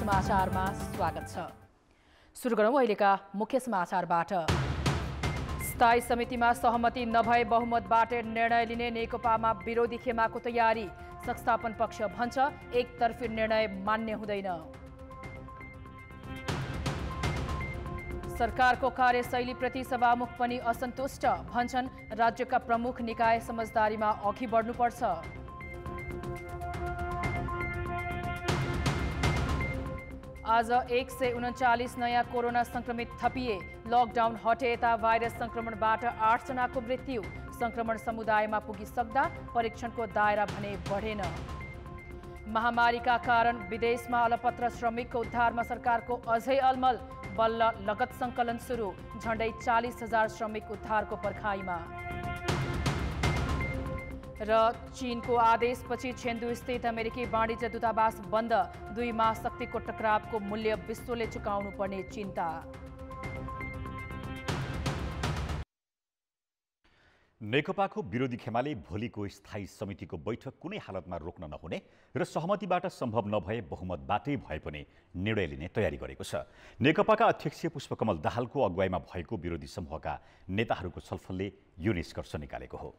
समाचारमा स्वागत छ। सुरु गरौँ अहिलेका मुख्य समाचारबाट। स्थायी समितिमा सहमति नभए बहुमतबाट निर्णय लिने नेकपामा विरोधी खेमाको तयारी। संस्थापन पक्ष भन्छ एकतर्फी निर्णय मान्य हुँदैन। सरकारको कार्यशैलीप्रति सभामुख पनि असन्तुष्ट, भन्छन् राज्यका प्रमुख निकाय समझदारीमा अघि बढ्नुपर्छ। आज 139 नयाँ कोरोना संक्रमित थपिए। लकडाउन हटे यता भाइरस संक्रमणबाट 8 जनाको मृत्यु। संक्रमण समुदायमा पुगिसक्दा परीक्षणको दायरा भने बढेन। महामारीका कारण विदेशमा अलपत्र श्रमिकको उद्धारमा सरकारको अझै अलमल। बल्ल लगत संकलन सुरु। झण्डै 40,000 श्रमिक उद्धारको पर्खाइमा। र चीनको आदेशपछि छेन्दु स्थित अमेरिकी वाणिज्य दूतावास बन्द। 2 महाशक्तिको टकरावको मूल्य विश्वले चुकाउनु पर्ने चिन्ता। नेकपाको विरोधी खेमाले भोलिको स्थायी समितिको बैठक कुनै हालतमा रोक्न नहुने र सहमतिबाट सम्भव नभए बहुमतबाटै भए पनि निर्णय लिने तयारी गरेको छ। नेकपाका अध्यक्ष पुष्पकमल दाहालको अगुवाईमा भएको विरोधी समूहका नेताहरूको छलफलले यो निष्कर्ष निकालेको हो।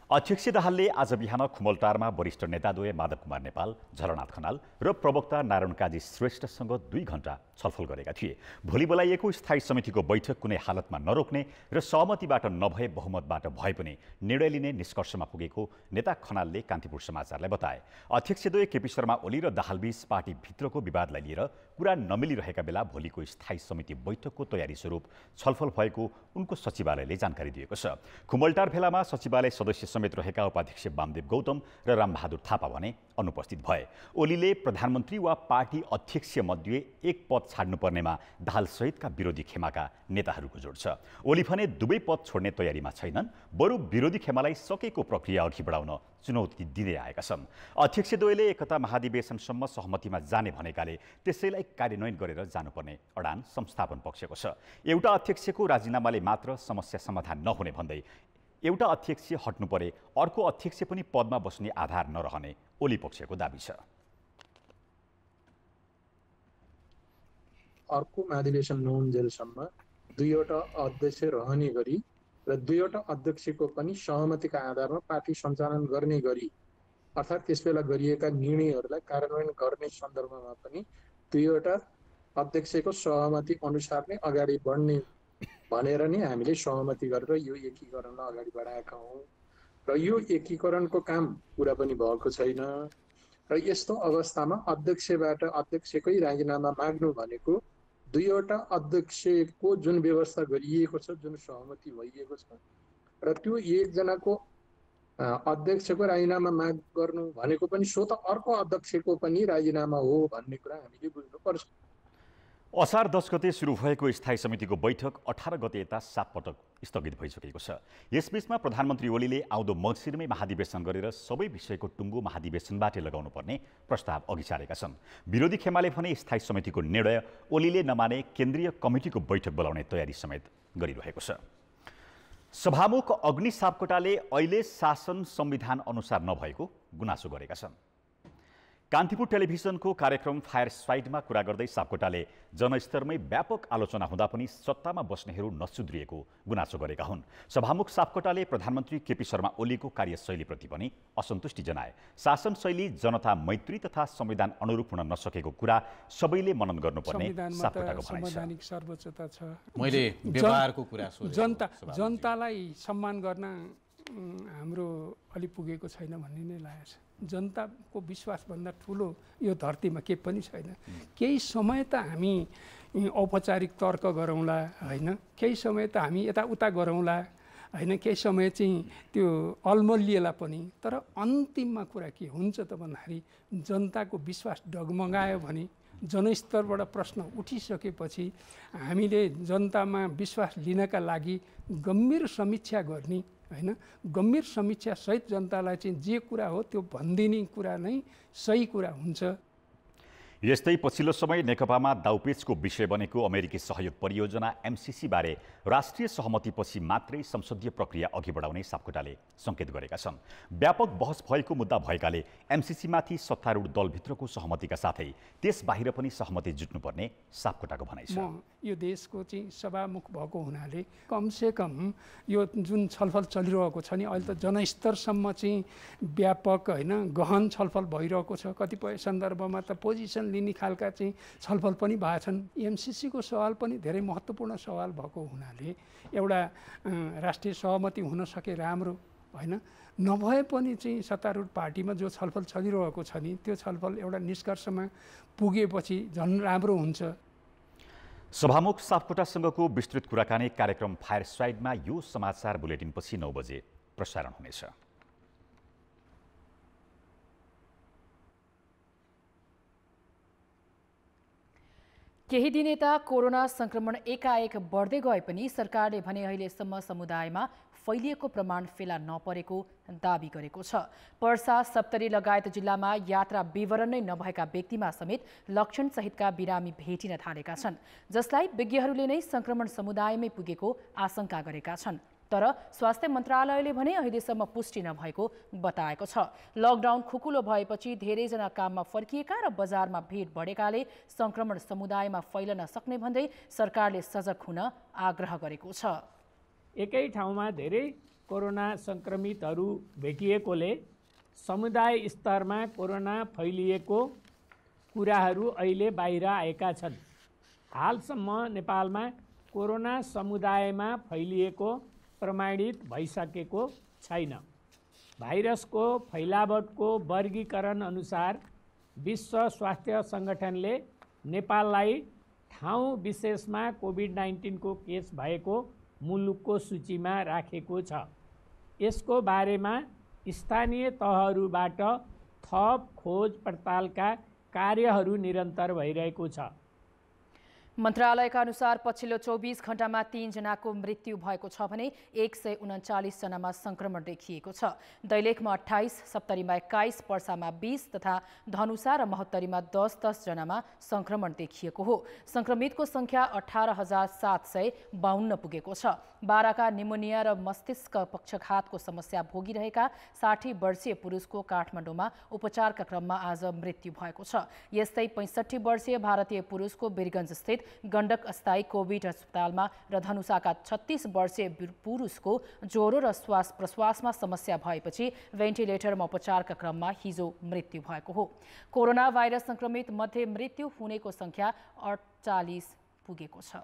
अध्यक्ष दाहालले आज बिहान खुमलटारमा वरिष्ठ नेताद्वय माधव कुमार नेपाल, झलनाथ खनाल र प्रवक्ता नारायण काजी श्रेष्ठसँग 2 घण्टा छलफल गरेका थिए। भोलि बोलाइएको स्थायी समितिको बैठक कुनै हालतमा नरोक्ने र सहमतिबाट नभए बहुमतबाट भए पनि निर्णय लिने निष्कर्षमा पुगेको नेता खनालले कान्तिपुर समाचारलाई बताए। अध्यक्षद्वय केपी शर्मा ओली र दाहालबीच पार्टीभित्रको विवादलाई लिएर कुरा नमिलिरहेका बेला भोलिको स्थायी समिति बैठकको तयारी स्वरूप छलफल भएको उनको सचिवालयले जानकारी दिएको छ। खुमलटार भेलामा सचिवालय सदस्य समेत रहेका उपाध्यक्ष वामदेव गौतम र रामबहादुर थापा भने अनुपस्थित भए। ओलीले प्रधानमन्त्री वा पार्टी अध्यक्ष मध्ये एक पद छाड्नुपर्नेमा दाहाल सहितका विरोधी खेमाका नेताहरूको जोड छ। ओली भने दुवै पद छोड्ने तयारीमा छैनन्, बरु विरोधी खेमालाई सकेको प्रक्रिया अघि बढाउन चुनौती दिँदै आएका छन्। अध्यक्षद्वयले एकता महाधिवेशनसम्म सहमतिमा जाने भनेकाले त्यसैलाई कार्यान्वयन गरेर जानुपर्ने अडान संस्थापन पक्षको छ। एउटा अध्यक्षको राजीनामाले मात्र समस्या समाधान नहुने भन्दै एउटा अध्यक्ष हट्नु परे अर्को अध्यक्ष पनि पदमा बस्ने आधार नरहने ओली पक्षको दाबी छ। अर्को महाधिवेशन नहुन्जेलसम्म 2वटा अध्यक्ष रहने गरी र 2वटा अध्यक्षको पनि सहमतिका आधारमा पार्टी सञ्चालन गर्ने गरी अर्थात् त्यसबेला गरिएका निर्णयहरूलाई कार्यान्वयन गर्ने सन्दर्भमा पनि 2वटा अध्यक्षको सहमति अनुसार नै अगाडि बढ्ने भनेर नै हामीले सहमति गरेर यो एकीकरणलाई अगाडि बढाएका हौँ र यो एकीकरणको काम पुरा पनि भएको छैन र यस्तो अवस्थामा अध्यक्षकै राजीनामा माग्नु भनेको 2वटा अध्यक्षको जुन व्यवस्था गरिएको छ, जुन सहमति भइएको छ र त्यो एकजनाको अध्यक्षको राजीनामा माग गर्नु भनेको पनि स्वतः अर्को अध्यक्षको पनि राजीनामा हो भन्ने कुरा हामीले बुझ्नुपर्छ। असार 10 गते सुरु भएको स्थायी समितिको बैठक 18 गते यता 7 पटक स्थगित भइसकेको छ। यसबीचमा प्रधानमन्त्री ओलीले आउँदो मङ्सिरमै महाधिवेशन गरेर सबै विषयको टुङ्गो महाधिवेशनबाटै लगाउनु पर्ने प्रस्ताव अघि सारेका छन्। विरोधी खेमाले भने स्थायी समितिको निर्णय ओलीले नमाने केन्द्रीय कमिटीको बैठक बोलाउने तयारी समेत गरिरहेको छ। सभामुख अग्नि सापकोटाले अहिले शासन संविधान अनुसार नभएको गुनासो गरेका छन्। कान्तिपुर टेलिभिजनको कार्यक्रम फायर साइडमा कुरा गर्दै सापकोटाले जनस्तरमै व्यापक आलोचना हुँदा पनि सत्तामा बस्नेहरू नसुध्रिएको गुनासो गरेका हुन्। सभामुख सापकोटाले प्रधानमन्त्री केपी शर्मा ओलीको कार्यशैलीप्रति पनि असन्तुष्टि जनाए। शासन शैली जनता मैत्री तथा संविधान अनुरूप हुन नसकेको कुरा सबैले मनन गर्नुपर्ने सापकोटाको भनाइ छ। संवैधानिक सर्वोच्चता छ। मैले व्यवहारको कुरा सोधेको। जनतालाई सम्मान गर्न हाम्रो अलि पुगेको छैन भन्ने नै लागेको छ। जनताको विश्वासभन्दा ठुलो यो धरतीमा केही पनि छैन। केही समय त हामी औपचारिक तर्क गरौँला होइन, केही समय त हामी यताउता गरौँला होइन, केही समय चाहिँ त्यो अलमलिएला पनि, तर अन्तिममा कुरा के हुन्छ त भन्दाखेरि जनताको विश्वास डगमगायो भने जनस्तरबाट प्रश्न उठिसकेपछि हामीले जनतामा विश्वास लिनका लागि गम्भीर समीक्षा गर्ने हैन, गम्भीर समीक्षा सहित जनतालाई चाहिँ जे कुरा हो त्यो भनिदिने कुरा नै सही कुरा हुन्छ। यस्तै पछिल्लो समय नेकपामा दाउपेचको विषय बनेको अमेरिकी सहयोग परियोजना MCC बारे राष्ट्रिय सहमतिपछि मात्रै संसदीय प्रक्रिया अघि बढाउने सापकोटाले संकेत गरेका छन्। व्यापक बहस भएको मुद्दा भएकाले MCC माथि सत्तारूढ दलभित्रको सहमतिका साथै त्यस बाहिर पनि सहमति जुट्नुपर्ने सापकोटाको भनाइ छ। म यो देशको चाहिँ सभामुख भएको हुनाले कमसे कम यो जुन छलफल चलिरहेको छ नि अहिले त जनस्तरसम्म चाहिँ व्यापक होइन गहन छलफल भइरहेको छ। कतिपय सन्दर्भमा त पोजिसन लिने खालका चाहिँ छलफल पनि भएछन्। MCC को सवाल पनि धेरै महत्त्वपूर्ण सवाल भएको हुनाले एउटा राष्ट्रिय सहमति हुन सके राम्रो होइन। नभए पनि चाहिँ सत्तारूढ पार्टीमा जो छलफल चलिरहेको छ नि त्यो छलफल एउटा निष्कर्षमा पुगेपछि झन् राम्रो हुन्छ। सभामुख सापकोटासँगको विस्तृत कुराकानी कार्यक्रम फायर साइडमा यो समाचार बुलेटिनपछि 9 बजे प्रसारण हुनेछ। केही दिन यता कोरोना संक्रमण एकाएक बढ्दै गए पनि सरकारले भने अहिलेसम्म समुदायमा फैलिएको प्रमाण फेला नपरेको दाबी गरेको छ। पर्सा, सप्तरी लगायत जिल्लामा यात्रा विवरण नै नभएका व्यक्तिमा समेत लक्षण सहितका बिरामी भेटिन थालेका छन्, जसलाई विज्ञहरूले नै संक्रमण समुदायमै पुगेको आशंका गरेका छन्। तर स्वास्थ्य मन्त्रालयले भने अहिलेसम्म पुष्टि नभएको बताएको छ। लकडाउन खुकुलो भएपछि धेरैजना काममा फर्किएका र बजारमा भिड बढेकाले संक्रमण समुदायमा फैलन सक्ने भन्दै सरकारले सजग हुन आग्रह गरेको छ। एकै ठाउँमा धेरै कोरोना संक्रमितहरू भेटिएकोले समुदाय स्तरमा कोरोना फैलिएको कुराहरू अहिले बाहिर आएका छन्। हालसम्म नेपालमा कोरोना समुदायमा फैलिएको प्रमाणित भइसकेको छैन। भाइरसको फैलावटको वर्गीकरण अनुसार विश्व स्वास्थ्य सङ्गठनले नेपाललाई ठाउँ विशेषमा कोभिड-19 को केस भएको मुलुकको सूचीमा राखेको छ। यसको बारेमा स्थानीय तहहरूबाट थप खोज पडतालका कार्यहरू निरन्तर भइरहेको छ। मन्त्रालयका अनुसार पछिल्लो 24 घण्टामा 3 जनाको मृत्यु भएको छ भने 139 जनामा संक्रमण देखिएको छ। दैलेखमा 28, सप्तरीमा 21, पर्सामा 20 तथा धनुषा र महोत्तरीमा 10-10 जनामा संक्रमण देखिएको हो। संक्रमितको संख्या 18,752 पुगेको छ। बाराका निमोनिया र मस्तिष्क पक्षघातको समस्या भोगिरहेका 60 वर्षीय पुरुषको काठमाडौँमा उपचारका क्रममा आज मृत्यु भएको छ। यस्तै 65 वर्षीय भारतीय पुरुषको वीरगञ्ज स्थित गण्डक अस्थायी कोभिड अस्पतालमा र धनुषाका 36 वर्षीय पुरुषको ज्वरो र श्वास प्रश्वासमा समस्या भएपछि भेन्टिलेटरमा उपचारका क्रममा हिजो मृत्यु भएको हो। कोरोना भाइरस संक्रमित मध्ये मृत्यु हुनेको संख्या 48 पुगेको छ।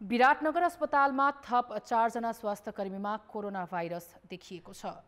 विराटनगर अस्पतालमा थप 4 जना स्वास्थ्यकर्मीमा कोरोना भाइरस देखिएको छ।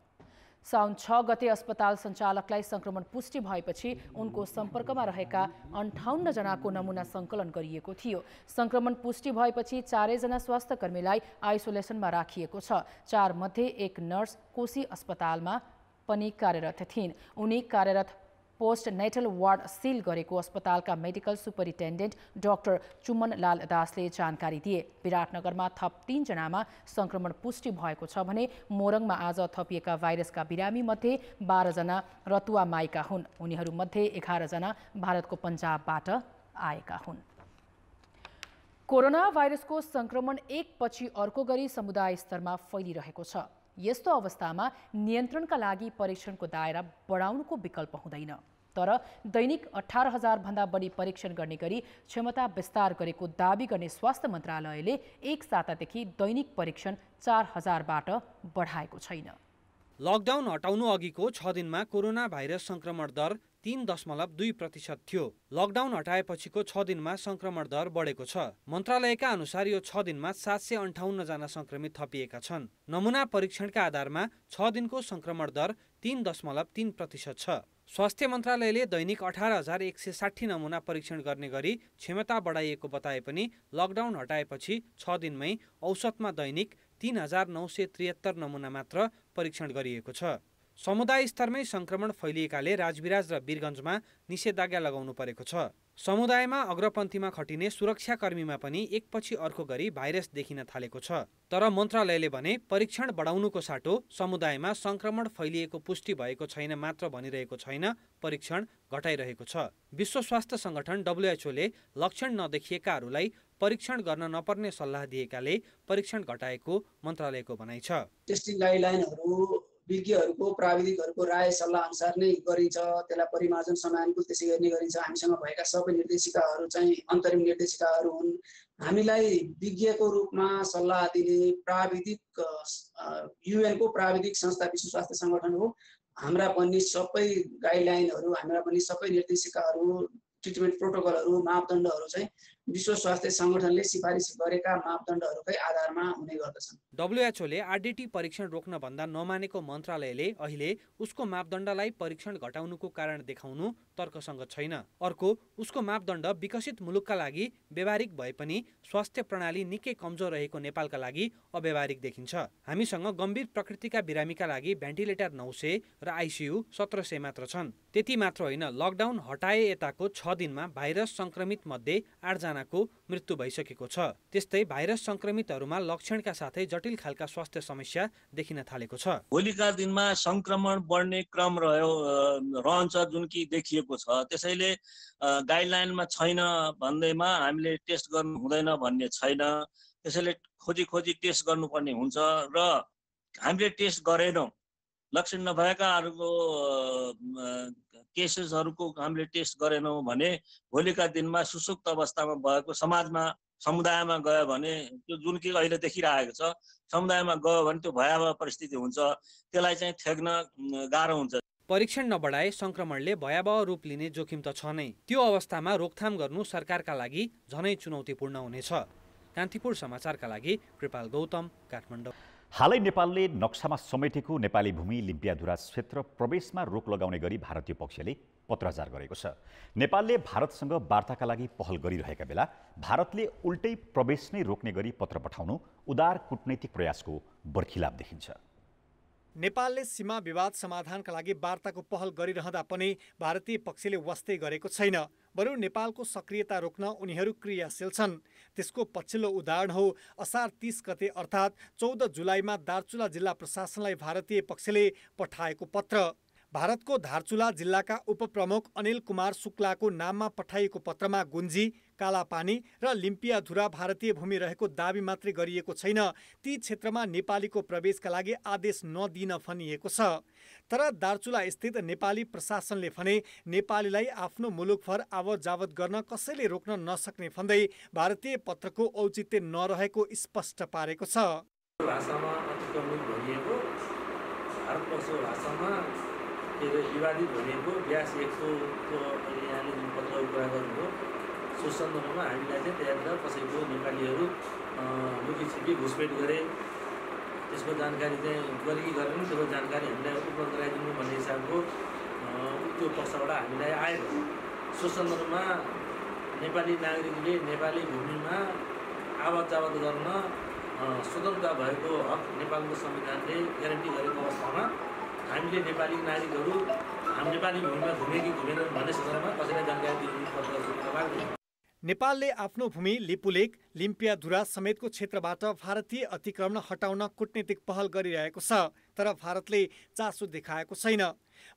साउन 6 गते अस्पताल सञ्चालकलाई संक्रमण पुष्टि भएपछि उनको सम्पर्कमा रहेका 58 जनाको नमुना सङ्कलन गरिएको थियो। संक्रमण पुष्टि भएपछि 4 जना स्वास्थ्यकर्मीलाई आइसोलेसनमा राखिएको छ। 4 मध्ये एक नर्स कोशी अस्पतालमा पनि कार्यरत थिइन्। उनी कार्यरत पोस्ट नेटल वार्ड सिल गरेको अस्पतालका मेडिकल सुपरिन्टेन्डेन्ट डाक्टर चुमन लाल दासले जानकारी दिए। विराटनगरमा थप 3 जनामा संक्रमण पुष्टि भएको छ भने मोरङमा आज थपिएका भाइरसका बिरामी मध्ये 12 जना रतुवा माईका हुन्। उनीहरूमध्ये 11 जना भारतको पन्जाबबाट आएका हुन्। कोरोना भाइरसको संक्रमण एकपछि अर्को गरी समुदाय स्तरमा फैलिरहेको छ। यस्तो अवस्थामा नियन्त्रणका लागि परीक्षणको दायरा बढाउनुको विकल्प हुँदैन। तर दैनिक 18,000 भन्दा बढी परीक्षण गर्ने गरी क्षमता विस्तार गरेको दाबी गर्ने स्वास्थ्य मन्त्रालयले एक सातादेखि दैनिक परीक्षण 4,000बाट बढाएको छैन। लकडाउन हटाउनु अघिको 6 दिनमा कोरोना भाइरस संक्रमण दर 3.2% थियो। लकडाउन हटाएपछिको 6 दिनमा संक्रमण दर बढेको छ। मन्त्रालयका अनुसार यो 6 दिनमा 758 जना संक्रमित थपिएका छन्। नमुना परीक्षणका आधारमा 6 दिनको संक्रमण दर 3.3% छ। स्वास्थ्य मन्त्रालयले दैनिक 18,160 नमुना परीक्षण गर्ने गरी क्षमता बढाइएको बताए पनि लकडाउन हटाएपछि 6 दिनमै औसतमा दैनिक 3,973 नमुना मात्र परीक्षण गरिएको छ। समुदाय स्तरमै संक्रमण फैलिएकाले राजविराज र वीरगञ्जमा निषेधाज्ञा लगाउनु परेको छ। समुदायमा अग्रपन्थीमा खटिने सुरक्षाकर्मीमा पनि एकपछि अर्को गरी भाइरस देखिन थालेको छ। तर मन्त्रालयले भने परीक्षण बढाउनुको साटो समुदायमा संक्रमण फैलिएको पुष्टि भएको छैन मात्र भनिरहेको छैन, परीक्षण घटाइरहेको छ। विश्व स्वास्थ्य संगठन WHO ले लक्षण नदेखिएकाहरूलाई परीक्षण गर्न नपर्ने सल्लाह दिएकाले परीक्षण घटाएको मन्त्रालयको भनाइ छ। टेस्टिङ गाइडलाइनहरू विज्ञहरूको प्राविधिकहरूको राय सल्लाह अनुसार नै गरिन्छ, त्यसलाई परिमार्जन समयानुकूल त्यसै गर्ने गरिन्छ। हामीसँग भएका सबै निर्देशिकाहरू चाहिँ अन्तरिम निर्देशिकाहरू हुन्। हामीलाई विज्ञको रूपमा सल्लाह दिने प्राविधिक UN को प्राविधिक संस्था विश्व स्वास्थ्य संगठन हो। हाम्रा पनि सबै गाइडलाइनहरू, हाम्रा पनि सबै निर्देशिकाहरू, ट्रिटमेन्ट प्रोटोकलहरू, मापदण्डहरू चाहिँ विश्व स्वास्थ्य संगठनले सिफारिस गरेका मापदण्डहरूकै आधारमा हुने गर्दछन्। WHO ले RDT परीक्षण रोक्न भन्दा नमानेको मन्त्रालयले अहिले उसको मापदण्डलाई परीक्षण घटाउनुको कारण देखाउनु तर्कसङ्गत छैन। अर्को, उसको मापदण्ड विकसित मुलुकका लागि व्यवहारिक भए पनि स्वास्थ्य प्रणाली निकै कमजोर रहेको नेपालका लागि अव्यवहारिक देखिन्छ। हामीसँग गम्भीर प्रकृतिका बिरामीका लागि भेन्टिलेटर 900 र ICU 1700 मात्र छन्। त्यति मात्र होइन, लकडाउन हटाए यताको 6 दिनमा भाइरस संक्रमित मध्ये 8 जनाको मृत्यु भइसकेको छ। त्यस्तै भाइरस संक्रमितहरूमा लक्षणका साथै जटिल खालका स्वास्थ्य समस्या देखिन थालेको छ। भोलिका दिनमा संक्रमण बढ्ने क्रम रहन्छ जुन कि देखिएको छ। त्यसैले गाइडलाइनमा छैन भन्दैमा हामीले टेस्ट गर्नु हुँदैन भन्ने छैन। त्यसैले खोजी टेस्ट गर्नुपर्ने हुन्छ र हामीले टेस्ट गरेनौँ, लक्षण नभएकाहरूको केसेसहरूको हामीले टेस्ट गरेनौँ भने भोलिका दिनमा सुसुप्त अवस्थामा भएको समुदायमा गयो भने त्यो जुन कि अहिले देखिरहेको छ, समुदायमा गयो भने त्यो भयावह परिस्थिति हुन्छ। त्यसलाई चाहिँ थ्याक्न गाह्रो हुन्छ। परीक्षण नबढाए संक्रमणले भयावह रूप लिने जोखिम त छ नै। त्यो अवस्थामा रोकथाम गर्नु सरकारका लागि झनै चुनौतीपूर्ण हुनेछ। कान्तिपुर समाचारका लागि कृपाल गौतम, काठमाडौँ। हालै नेपालले नक्सामा समेटेको नेपाली भूमि लिम्पियाधुरा क्षेत्र प्रवेशमा रोक लगाउने गरी भारतीय पक्षले पत्रचार गरेको छ। नेपालले भारतसँग वार्ताका लागि पहल गरिरहेका बेला भारतले उल्टै प्रवेश नै रोक्ने गरी पत्र पठाउनु उदार कूटनैतिक प्रयासको बर्खिलाप देखिन्छ। नेपालले सीमा विवाद समाधानका लागि वार्ताको पहल गरिरहँदा पनि भारतीय पक्षले वास्तै गरेको छैन। बरु नेपालको सक्रियता रोक्न उनीहरू क्रियाशील छन्। त्यसको पछिल्लो उदाहरण हो असार 30 गते अर्थात् 14 जुलाईमा दार्चुला जिल्ला प्रशासनलाई भारतीय पक्षले पठाएको पत्र। भारतको धारचुला जिल्लाका उपप्रमुख अनिल कुमार शुक्लाको नाममा पठाइएको पत्रमा गुन्जी, कालापानी र लिम्पियाधुरा भारतीय भूमि रहेको दाबी मात्रै गरिएको छैन, ती क्षेत्रमा नेपालीको प्रवेशका लागि आदेश नदिन भनिएको छ। तर दार्चुला स्थित नेपाली प्रशासनले भने नेपालीलाई आफ्नो मुलुकभर आवत जावत गर्न कसैले रोक्न नसक्ने भन्दै भारतीय पत्रको औचित्य नरहेको स्पष्ट पारेको छ। भाषामा अतिक्रमण भनिएको, भारत पक्षको भाषामा विवादित भनेको व्यास 100 को यहाँले जुन पत्रको कुरा गर्नुभयो, सो सन्दर्भमा हामीलाई चाहिँ त्यहाँनिर कसैको नेपालीहरू लुकी छिपी घुसपेट गरे, त्यसको जानकारी चाहिँ गरे कि गरेन त्यसको जानकारी हामीलाई उपलब्ध गराइदिनु भन्ने हिसाबको त्यो पक्षबाट हामीलाई आएको। सो सन्दर्भमा नेपाली नागरिकले नेपाली भूमिमा आवत जावत गर्न स्वतन्त्रता भएको हक नेपालको संविधानले ग्यारेन्टी गरेको अवस्थामा हामीले नेपाली नागरिकहरू हामी नेपाली भूमिमा घुमे कि घुमेनन् भन्ने सन्दर्भमा कसैलाई जानकारी दिनुपर्छ। नेपालले आफ्नो भूमि लिपुलेक, लिम्पियाधुरा समेतको क्षेत्रबाट भारतीय अतिक्रमण हटाउन कूटनीतिक पहल गरिरहेको छ। तर भारतले चासो देखाएको छैन।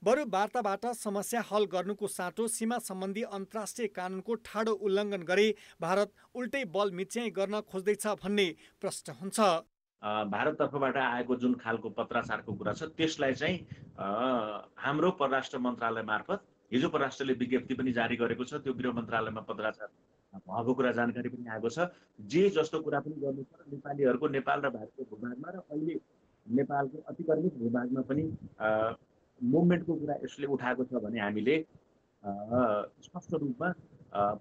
बरु वार्ताबाट समस्या हल गर्नुको साटो सीमा सम्बन्धी अन्तर्राष्ट्रिय कानुनको ठाडो उल्लङ्घन गरी भारत उल्टै बल मिच्याइ गर्न खोज्दैछ भन्ने प्रश्न हुन्छ। भारत तर्फबाट आएको जुन खालको पत्राचारको कुरा छ त्यसलाई चाहिँ हाम्रो परराष्ट्र मन्त्रालय मार्फत हिजो परराष्ट्रले विज्ञप्ति पनि जारी गरेको छ। त्यो गृह मन्त्रालयमा पत्राचार भएको कुरा जानकारी पनि आएको छ। जे जस्तो कुरा पनि गर्नु छ नेपालीहरूको नेपाल र भारतको भूभागमा र अहिले नेपालको अतिक्रमित भूभागमा पनि मुभमेन्टको कुरा यसले उठाएको छ भने हामीले स्पष्ट रूपमा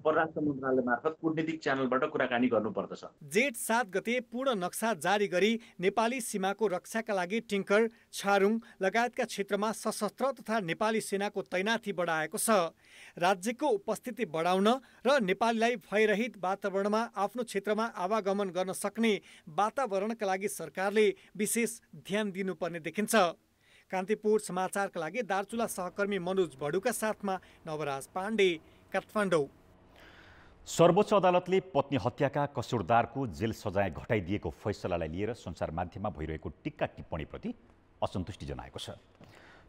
परराष्ट्र मन्त्रालय मार्फत कूटनीतिक च्यानलबाट कुराकानी गर्नुपर्दछ। जेठ 7 गते पूर्ण नक्सा जारी गरी नेपाली सीमाको रक्षाका लागि टिङ्कर, छारुङ लगायतका क्षेत्रमा सशस्त्र तथा नेपाली सेनाको तैनाथी बढाएको छ। राज्यको उपस्थिति बढाउन र नेपालीलाई भयरहित वातावरणमा आफ्नो क्षेत्रमा आवागमन गर्न सक्ने वातावरणका लागि सरकारले विशेष ध्यान दिनुपर्ने देखिन्छ। कान्तिपुर समाचारका लागि दार्चुला सहकर्मी मनोज बडुका साथमा नवराज पाण्डे, काठमाडौँ। सर्वोच्च अदालतले पत्नी हत्याका कसुरदारको जेल सजाय घटाइदिएको फैसलालाई लिएर सञ्चार माध्यममा भइरहेको टिक्का टिप्पणीप्रति असन्तुष्टि जनाएको छ।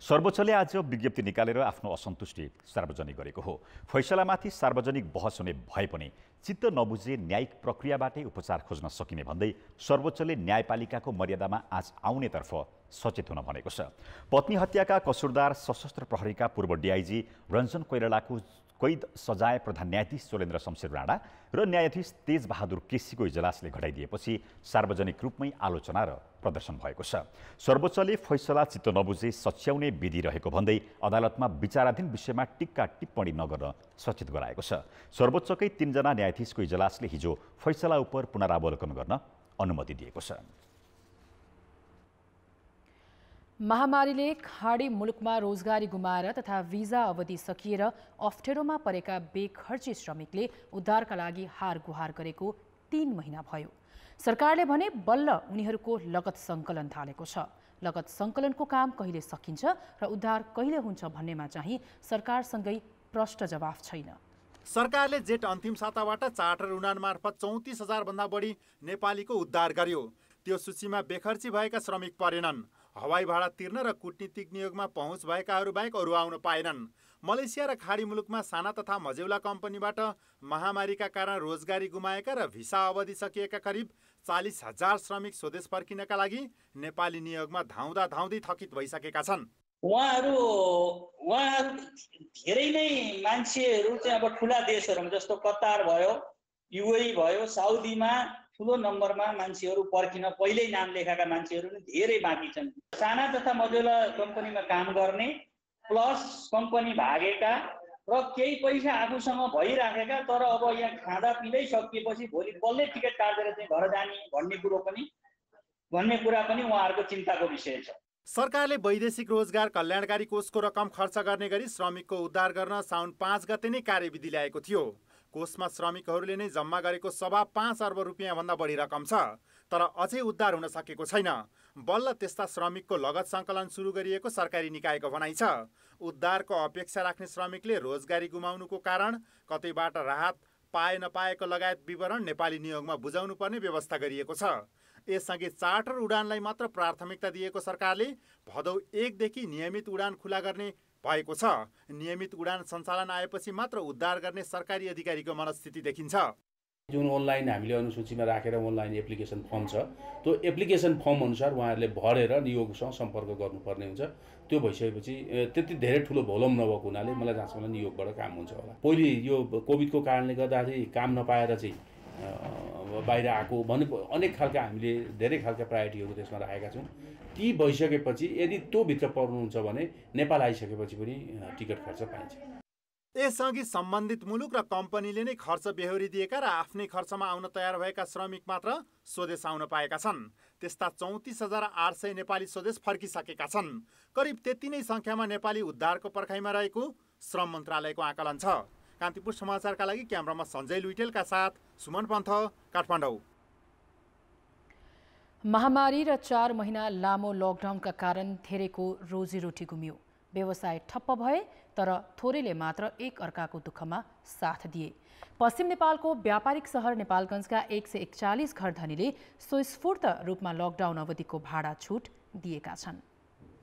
सर्वोच्चले आज विज्ञप्ति निकालेर आफ्नो असन्तुष्टि सार्वजनिक गरेको हो। फैसलामाथि सार्वजनिक बहस हुने भए पनि चित्त नबुझे न्यायिक प्रक्रियाबाटै उपचार खोज्न सकिने भन्दै सर्वोच्चले न्यायपालिकाको मर्यादामा आज आउनेतर्फ सचेत हुन भनेको छ। पत्नी हत्याका कसुरदार सशस्त्र प्रहरीका पूर्व डिआइजी रञ्जन कोइरालाको कैद सजाय प्रधान न्यायाधीश सोलेन्द्र शमशेर राणा र न्यायाधीश तेजबहादुर केसीको इजलासले घटाइदिएपछि सार्वजनिक रूपमै आलोचना र प्रदर्शन भएको छ। सर्वोच्चले फैसला चित्त नबुझे सच्याउने विधि रहेको भन्दै अदालतमा विचाराधीन विषयमा टिक्का टिप्पणी नगर्न सचेत गराएको छ। सर्वोच्चकै 3 जना न्यायाधीशको इजलासले हिजो फैसला उप पुनरावलोकन गर्न अनुमति दिएको छ। महामारीले खाडी मुलुकमा रोजगारी गुमाएर तथा भिजा अवधि सकिएर अप्ठ्यारोमा परेका बेखर्ची श्रमिकले उद्धारका लागि हार गुहार गरेको 3 महिना भयो। सरकारले भने बल्ल उनीहरूको लगत सङ्कलन थालेको छ। लगत सङ्कलनको काम कहिले सकिन्छ र उद्धार कहिले हुन्छ भन्नेमा चाहिँ सरकारसँगै प्रष्ट जवाफ छैन। सरकारले जेठ अन्तिम साताबाट चार्टर उडान मार्फत 34,000 भन्दा बढी नेपालीको उद्धार गर्यो। त्यो सूचीमा बेखर्ची भएका श्रमिक परेनन्। हवाई भाडा तिर्न र कूटनीतिक नियोगमा पहुँच भएकाहरू बाहेक अरू आउन पाएनन्। मलेसिया र खाडी मुलुकमा साना तथा मझौला कम्पनीबाट महामारीका कारण रोजगारी गुमाएका र भिसा अवधि सकिएका करिब 40,000 श्रमिक स्वदेश फर्किनका लागि नेपाली नियोगमा धाउँदा धाउँदै थकित भइसकेका छन्। उहाँहरू धेरै नै मान्छेहरू चाहिँ अब ठुला देशहरूमा जस्तो कतार भयो, युएई भयो, साउदीमा ठुलो नम्बरमा मान्छेहरू पर्खिन पहिल्यै नाम लेखाएका मान्छेहरू पनि धेरै बाँकी छन्। साना तथा मझौला कम्पनीमा काम गर्ने प्लस कम्पनी भागेका र केही पैसा आफूसँग भइराखेका तर अब यहाँ खाँदा पिँदै सकिएपछि भोलि बल्लै टिकट काटेर चाहिँ घर जाने भन्ने कुरा पनि उहाँहरूको चिन्ताको विषय छ। सरकारले वैदेशिक रोजगार कल्याणकारी कोषको रकम खर्च गर्ने गरी श्रमिकको उद्धार गर्न साउन 5 गते नै कार्यविधि ल्याएको थियो। कोषमा श्रमिकहरूले नै जम्मा गरेको 5.25 अर्ब रुपियाँ भन्दा बढी रकम छ, तर अझै उद्धार हुन सकेको छैन। बल्ल त्यस्ता श्रमिकको लगत सङ्कलन सुरु गरिएको सरकारी निकायको भनाइ छ। उद्धारको अपेक्षा राख्ने श्रमिकले रोजगारी गुमाउनुको कारण कतैबाट राहत पाए नपाएको लगायत विवरण नेपाली नियोगमा बुझाउनु पर्ने व्यवस्था गरिएको छ। यससँगै चार्टर उडानलाई मात्र प्राथमिकता दिएको सरकारले भदौ 1 देखि नियमित उडान खुला गर्ने भएको छ। नियमित उडान सञ्चालन आएपछि मात्र उद्धार गर्ने सरकारी अधिकारीको मनस्थिति देखिन्छ। जुन अनलाइन हामीले अनुसूचीमा राखेर अनलाइन एप्लिकेसन फर्म छ, त्यो एप्लिकेसन फर्म अनुसार उहाँहरूले भरेर नियोगसँग सम्पर्क गर्नुपर्ने हुन्छ। त्यो भइसकेपछि त्यति धेरै ठुलो भोलम नभएको हुनाले मलाई जहाँसम्म नियोगबाट काम हुन्छ होला। पहिले यो कोभिडको कारणले गर्दाखेरि काम नपाएर चाहिँ बाहिर आएको भन्ने अनेक खालका हामीले धेरै खालका प्रायोरिटीहरू त्यसमा राखेका छौँ। ती भइसकेपछि यदि त्यो भित्र पर्नुहुन्छ भने नेपाल आइसकेपछि पनि टिकट खर्च पाइन्छ। यसअघि सम्बन्धित मुलुक र कम्पनीले नै खर्च बेहोरी दिएका र आफ्नै खर्चमा आउन तयार भएका श्रमिक मात्र स्वदेश आउन पाएका छन्। त्यस्ता 34,800 नेपाली स्वदेश फर्किसकेका छन्। करिब त्यति नै सङ्ख्यामा नेपाली उद्धारको पर्खाइमा रहेको श्रम मन्त्रालयको आकलन छ। कान्तिपुर समाचारका लागि क्यामेरामा सञ्जय लुइटेलका साथ सुमन पन्थ, काठमाडौँ। महामारी र 4 महिना लामो लकडाउनका कारण धेरैको रोजीरोटी गुमियो। व्यवसाय ठप्प भए तर थोरैले मात्र एक अर्काको दुःखमा साथ दिए। पश्चिम नेपालको व्यापारिक सहर नेपालगञ्जका 141 घर धनीले स्वस्फूर्त रूपमा लकडाउन अवधिको भाडा छुट दिएका छन्।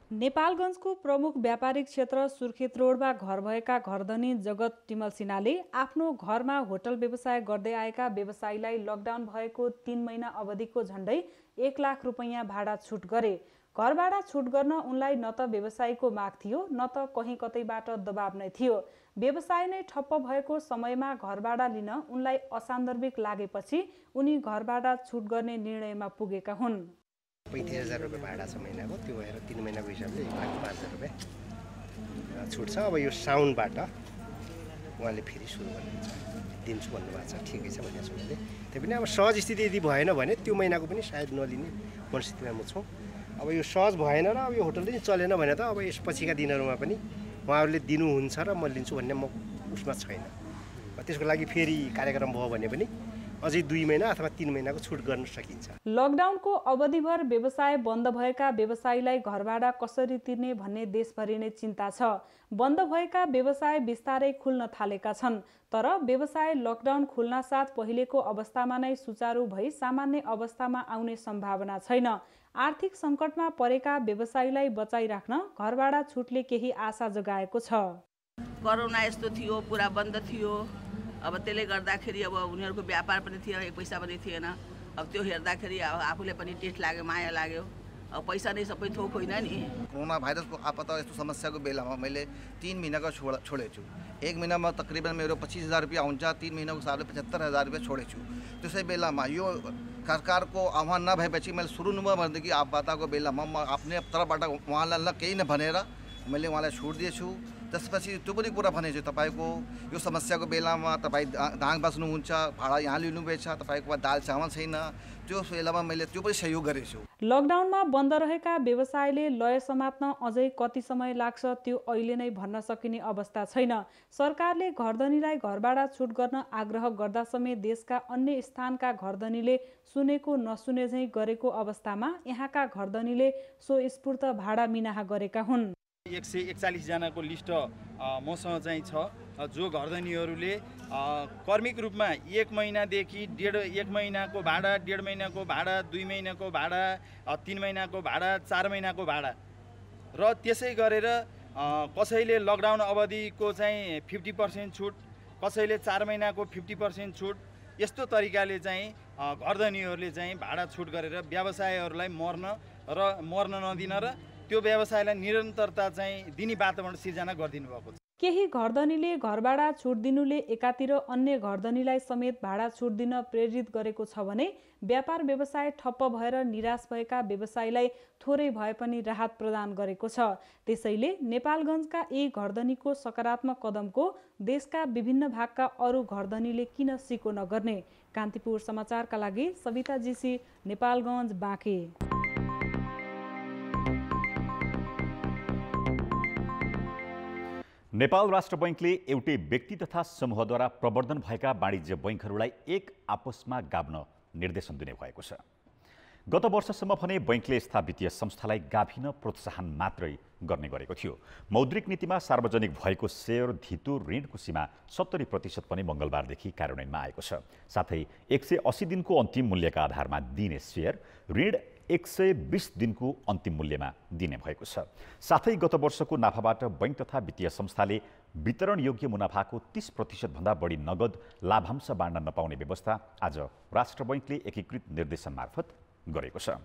नेपालगञ्जको प्रमुख व्यापारिक क्षेत्र सुर्खेत रोडमा घर भएका घरधनी जगत टिमल सिन्हाले आफ्नो घरमा होटल व्यवसाय गर्दै आएका व्यवसायीलाई लकडाउन भएको 3 महिना अवधिको झण्डै 1 लाख रुपैयाँ भाडा छुट गरे। घर भाडा छुट गर्न उनलाई न त व्यवसायीको माग थियो न त कहीँ कतैबाट दबाब नै थियो। व्यवसाय नै ठप्प भएको समयमा घर भाडा लिन उनलाई असान्दर्भिक लागेपछि उनी घर भाडा छुट गर्ने निर्णयमा पुगेका हुन्। 35,000 रुपियाँ भाडा छ महिनाको, त्यो भएर 3 महिनाको हिसाबले 1,05,000 रुपियाँ छुट छ। अब यो साउन्डबाट उहाँले फेरि सुरु गर्नुहुन्छ, दिन्छु भन्नुभएको छ। ठिकै छ भनेको छु मैले। त्यही पनि अब सहज स्थिति यदि भएन भने त्यो महिनाको पनि सायद नलिने मनस्थितिमा म छु। अब यो सहज भएन र अब यो होटल पनि चलेन भने त अब यसपछिका दिनहरूमा पनि उहाँहरूले दिनुहुन्छ र म लिन्छु भन्ने म उसमा छैन। त्यसको लागि फेरि कार्यक्रम भयो भने पनि अझै 2 महिना अथवा 3 महिनाको छुट गर्न सकिन्छ। लकडाउनको अवधिभर व्यवसाय बन्द भएका व्यवसायीलाई घरभाडा कसरी तिर्ने भन्ने देशभरि नै चिन्ता छ। बन्द भएका व्यवसाय बिस्तारै खुल्न थालेका छन्, तर व्यवसाय लकडाउन खुल्नासाथ पहिलेको अवस्थामा नै सुचारू भई सामान्य अवस्थामा आउने सम्भावना छैन। आर्थिक सङ्कटमा परेका व्यवसायीलाई बचाइराख्न घरभाडा छुटले केही आशा जगाएको छ। कोरोना यस्तो थियो, पुरा बन्द थियो, अब त्यसले गर्दाखेरि अब उनीहरूको व्यापार पनि थिएन, एक पैसा पनि थिएन। अब त्यो हेर्दाखेरि अब आफूले पनि टेस्ट लाग्यो, माया लाग्यो। अब पैसा नै सबै थोक होइन नि। कोरोना भाइरसको आपदा यस्तो समस्याको बेलामा मैले 3 महिनाको छोडेको छु। 1 महिनामा तकरिबन मेरो 25,000 रुपियाँ हुन्छ, 3 महिनाको सालले 75,000 रुपियाँ छोडेको छु। त्यसै बेलामा यो सरकारको आह्वान नभएपछि मैले सुरु भनेदेखि आपदाको बेलामा म आफ्नै तर्फबाट उहाँलाई केही नभनेर मैले उहाँलाई छुट दिएछु। त्यसपछि त्यो पनि कुरा भनेछु, तपाईँको यो समस्याको बेलामा तपाईँ दाङ बस्नुहुन्छ, भाडा यहाँ लिनुभएछ, तपाईँको दाल चामल छैन, त्यो बेलामा मैले त्यो पनि सहयोग गरेछु। लकडाउनमा बन्द रहेका व्यवसायले लय समात्न अझै कति समय लाग्छ त्यो अहिले नै भन्न सकिने अवस्था छैन। सरकारले घरधनीलाई घरभाडा छुट गर्न आग्रह गर्दा समेत देशका अन्य स्थानका घरधनीले सुनेको नसुने झैँ गरेको अवस्थामा यहाँका घरधनीले स्वस्फूर्त भाडा मिनाहा गरेका हुन्। 141 जनाको लिस्ट मसँग चाहिँ छ, जो घरधनीहरूले कर्मिक रूपमा 1 महिनादेखि 1 महिनाको भाडा, 1.5 महिनाको भाडा, 2 महिनाको भाडा, 3 महिनाको भाडा, 4 महिनाको भाडा र त्यसै गरेर कसैले लकडाउन अवधिको चाहिँ 50% छुट, कसैले 4 महिनाको 50% छुट, यस्तो तरिकाले चाहिँ घरधनीहरूले चाहिँ भाडा छुट गरेर व्यवसायहरूलाई मर्न नदिन र त्यो व्यवसायलाई निरन्तरता चाहिँ दिने वातावरण सिर्जना गरिदिनु भएको छ। केही घरधनीले घरभाडा छुट दिनुले एकातिर अन्य घरधनीलाई समेत भाडा छुट दिन प्रेरित गरेको छ भने व्यापार व्यवसाय ठप्प भएर निराश भएका व्यवसायीलाई थोरै भए पनि राहत प्रदान गरेको छ। त्यसैले नेपालगञ्जका यी घरधनीको सकारात्मक कदमको देशका विभिन्न भागका अरू घरधनीले किन सिको नगर्ने? कान्तिपुर समाचारका लागि सविता जीसी, नेपालगञ्ज, बाँके। नेपाल राष्ट्र बैंकले एउटै व्यक्ति तथा समूहद्वारा प्रवर्धन भएका वाणिज्य बैंकहरूलाई एक आपसमा गाभ्न निर्देशन दिने भएको छ। गत वर्षसम्म भने बैंकले यस्ता वित्तीय संस्थालाई गाभिन प्रोत्साहन मात्रै गर्ने गरेको थियो। मौद्रिक नीतिमा सार्वजनिक भएको शेयर धितो ऋणको सीमा 70% पनि मङ्गलबारदेखि कार्यान्वयनमा आएको छ। साथै 180 दिनको अन्तिम मूल्यका आधारमा दिने शेयर ऋण 120 दिनको अन्तिम मूल्यमा दिने भएको छ। साथै गत वर्षको नाफाबाट बैंक तथा वित्तीय संस्थाले वितरण योग्य मुनाफाको 30% भन्दा बढी नगद लाभांश बाँड्न नपाउने व्यवस्था आज राष्ट्र बैंकले एकीकृत निर्देशन मार्फत गरेको छ।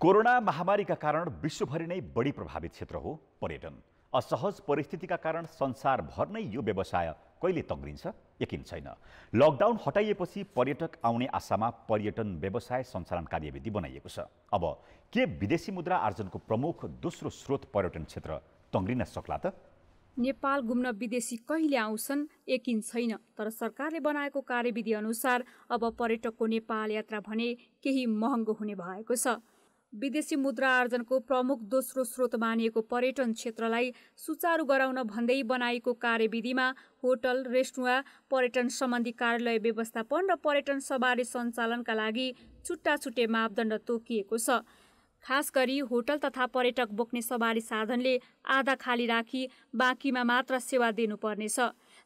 कोरोना महामारीका कारण विश्वभरि नै बढी प्रभावित क्षेत्र हो पर्यटन। असहज परिस्थितिका कारण संसारभर नै यो व्यवसाय कहिले तग्रिन्छ यकिन छैन। लकडाउन हटाइएपछि पर्यटक आउने आशामा पर्यटन व्यवसाय सञ्चालन कार्यविधि बनाइएको छ। अब के विदेशी मुद्रा आर्जनको प्रमुख दोस्रो स्रोत पर्यटन क्षेत्र तङ्ग्रिन सक्ला त? नेपाल घुम्न विदेशी कहिले आउँछन् यकिन छैन, तर सरकारले बनाएको कार्यविधि अनुसार अब पर्यटकको नेपाल यात्रा भने केही महँगो हुने भएको छ। विदेशी मुद्रा आर्जनको प्रमुख दोस्रो स्रोत मानिएको पर्यटन क्षेत्रलाई सुचारू गराउन भन्दै बनाएको कार्यविधिमा होटल, रेस्टुरेन्ट, पर्यटन सम्बन्धी कार्यालय व्यवस्थापन र पर्यटन सवारी सञ्चालनका लागि छुट्टा छुट्टै मापदण्ड तोकिएको छ। खास गरी होटल तथा पर्यटक बोक्ने सवारी साधनले आधा खाली राखी बाँकीमा मात्र सेवा दिनुपर्नेछ।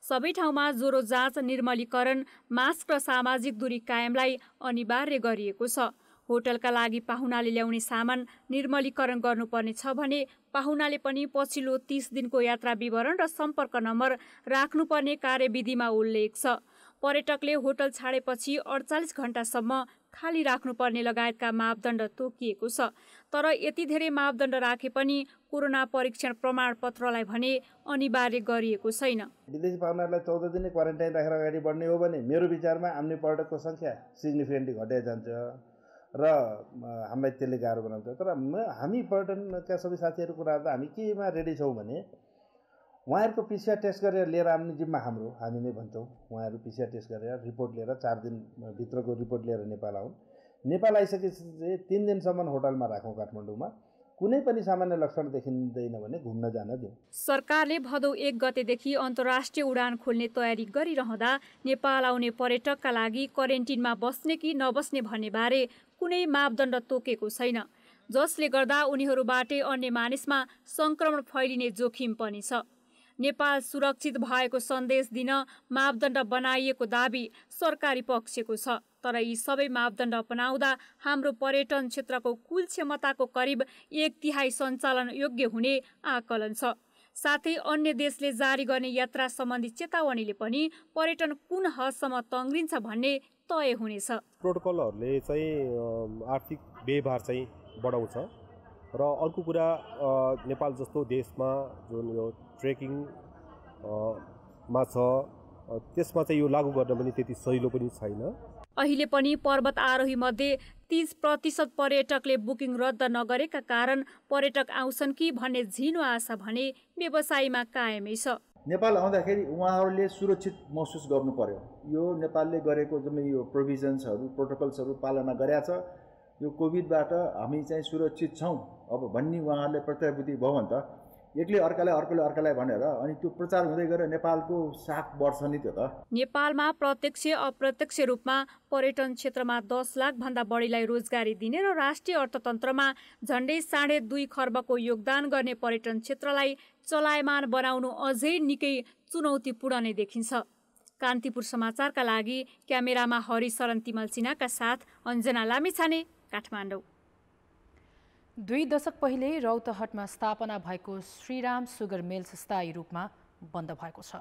सबै ठाउँमा ज्वरो जाँच, निर्मलीकरण, मास्क र सामाजिक दूरी कायमलाई अनिवार्य गरिएको छ। होटलका लागि पाहुनाले ल्याउने सामान निर्मलीकरण गर्नुपर्ने छ भने पाहुनाले पनि पछिल्लो 30 दिनको यात्रा विवरण र सम्पर्क नम्बर राख्नुपर्ने कार्यविधिमा उल्लेख छ। पर्यटकले होटल छाडेपछि 48 घण्टासम्म खाली राख्नुपर्ने लगायतका मापदण्ड तोकिएको छ। तर यति धेरै मापदण्ड राखे पनि कोरोना परीक्षण प्रमाणपत्रलाई भने अनिवार्य गरिएको छैन। विदेशी पाहुनाहरूलाई 14 दिन क्वारेन्टाइन राखेर अगाडि बढ्ने हो भने मेरो विचारमा आउने पर्यटकको सङ्ख्या सिग्निफिकेन्टली घटेर जान्छ र हामीलाई त्यसले गाह्रो बनाउँछ। तर हामी पर्यटनका सबै साथीहरूको कुरा गर्दा हामी केमा रेडी छौँ भने उहाँहरूको PCR टेस्ट गरेर लिएर आउने जिम्मा हामी नै भन्छौँ। उहाँहरू PCR टेस्ट गरेर रिपोर्ट लिएर 4 दिनभित्रको रिपोर्ट लिएर नेपाल आउन्। नेपाल आइसकेपछि 3 दिनसम्म होटलमा राखौँ काठमाडौँमा, कुनै पनि सामान्य लक्षण देखिँदैन भने घुम्न जान दिउँ। सरकारले भदौ 1 गतेदेखि अन्तर्राष्ट्रिय उडान खोल्ने तयारी गरिरहँदा नेपाल आउने पर्यटकका लागि क्वारेन्टिनमा बस्ने कि नबस्ने भन्ने बारे कुनै मापदण्ड तोकेको छैन, जसले गर्दा उनीहरूबाटै अन्य मानिसमा संक्रमण फैलिने जोखिम पनि छ। नेपाल सुरक्षित भएको सन्देश दिन मापदण्ड बनाइएको दाबी सरकारी पक्षको छ, तर यी सबै मापदण्ड अपनाउँदा हाम्रो पर्यटन क्षेत्रको कुल क्षमताको करिब 1/3 सञ्चालन योग्य हुने आकलन छ। साथै अन्य देशले जारी गर्ने यात्रा सम्बन्धी चेतावनीले पनि पर्यटन कुन हदसम्म तङ्ग्रिन्छ भन्ने तय हुनेछ। प्रोटोकलहरूले चाहिँ आर्थिक व्यवहार चाहिँ बढाउँछ र अर्को कुरा नेपाल जस्तो देशमा जुन यो ट्रेकिङ मा छ त्यसमा चाहिँ यो लागू गर्न पनि त्यति सजिलो पनि छैन। अहिले पनि पर्वत आरोही मध्ये 30% पर्यटकले बुकिङ रद्द नगरेका कारण पर्यटक आउँछन् कि भन्ने झिनो आशा भने व्यवसायीमा कायमै छ। नेपाल आउँदाखेरि उहाँहरूले सुरक्षित महसुस गर्नु पर्यो। यो नेपालले गरेको जुन यो प्रोभिजन्सहरू प्रोटोकल्सहरू पालना गरेका छ, यो कोभिडबाट हामी चाहिँ सुरक्षित छौँ अब भन्ने उहाँहरूले प्रत्याभूति भयो भने त एकले अर्कालाई भनेर अनि त्यो प्रचार हुँदै गएर नेपालको साख बढ्छ नि। त्यो त नेपालमा प्रत्यक्ष अप्रत्यक्ष रूपमा पर्यटन क्षेत्रमा 10 लाख भन्दा बढीलाई रोजगारी दिने र राष्ट्रिय अर्थतन्त्रमा झण्डै 2.5 खर्बको योगदान गर्ने पर्यटन क्षेत्रलाई चलायमान बनाउनु अझै निकै चुनौतीपूर्ण नै देखिन्छ। कान्तिपुर समाचारका लागि क्यामेरामा हरिशरण तिमल सिन्हाका साथ अञ्जना लामिछाने, काठमाडौँ। 2 दशक पहिले रौतहटमा स्थापना भएको श्रीराम सुगर मिल्स स्थायी रूपमा बन्द भएको छ।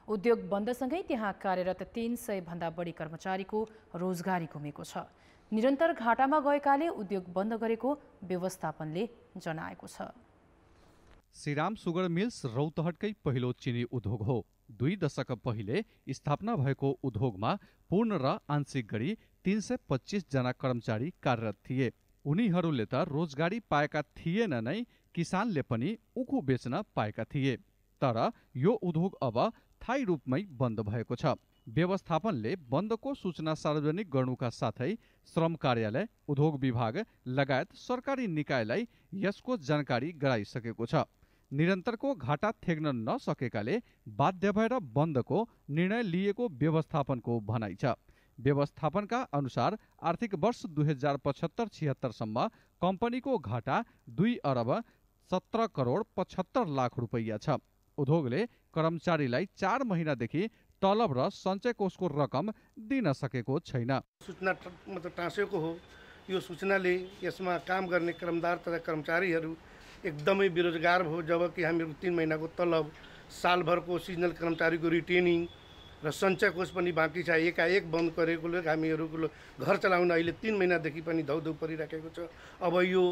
उद्योग बन्दसँगै त्यहाँ कार्यरत 300 भन्दा बढी कर्मचारीको रोजगारी गुमेको छ। निरन्तर घाटामा गएकाले उद्योग बन्द गरेको व्यवस्थापनले जनाएको छ। श्रीराम सुगर मिल्स रौतहटकै पहिलो चिनी उद्योग हो। 2 दशक पहिले स्थापना भएको उद्योगमा पूर्ण र आंशिक गरी 325 जना कर्मचारी कार्यरत थिए। उनीहरूले त रोजगारी पाएका थिएन नै, किसानले पनि उखु बेच्न पाएका थिए। तर यो उद्योग अब स्थायी रूपमै बन्द भएको छ। व्यवस्थापनले बन्दको सूचना सार्वजनिक गर्नुका साथै श्रम कार्यालय, उद्योग विभाग लगायत सरकारी निकायलाई यसको जानकारी गराइसकेको छ। निरन्तरको घाटा थेग्न नसकेकाले बाध्य भएर बन्दको निर्णय लिएको व्यवस्थापनको भनाइ छ। व्यवस्थापनका अनुसार आर्थिक वर्ष 2075-76 सम्म कम्पनीको घाटा 2 अरब 17 करोड 75 लाख रुपैयाँ छ। उद्योगले कर्मचारीलाई 4 महिनादेखि तलब र सञ्चय कोषको रकम दिन सकेको छैन। सूचना मतलब टाँसेको हो। यो सूचनाले यसमा काम गर्ने कर्मदार तथा कर्मचारीहरू एकदमै बेरोजगार भयो, जबकि हामीहरू 3 महिनाको तलब, सालभरको सिजनल कर्मचारीको रिटेनिङ र सञ्चय कोष पनि बाँकी छ। एकाएक बन्द गरेकोले हामीहरूको घर चलाउन अहिले 3 महिनादेखि पनि धौधौ परिराखेको छ। अब यो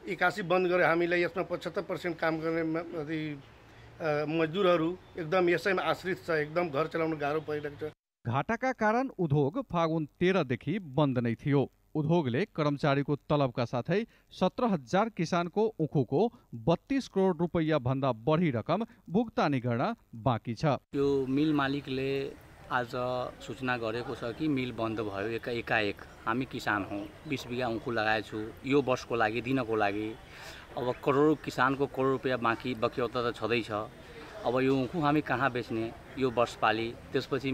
81 बन्द गरे हामीलाई यसमा 75% काम गर्ने मजदुरहरू एकदम यसैमा आश्रित छ। एकदम घर चलाउन गाह्रो परिरहेको छ। घाटाका कारण उद्योग फागुन 13 देखि बन्द नै थियो। उद्योगले कर्मचारीको तलबका साथै 17,000 किसानको उखुको 32 करोड रुपैयाँ भन्दा बढी रकम भुक्तानी गर्न बाँकी छ। यो मिल मालिकले आज सूचना गरेको छ कि मिल बन्द भयो एकाएक। हामी किसान हौँ, 20 बिघा उखु लगाएको छु यो वर्षको लागि, दिनको लागि। अब करोड किसानको करोड रुपैयाँ बाँकी बक्यौता त छँदैछ। अब यो उखु हामी कहाँ बेच्ने यो वर्षपाली? त्यसपछि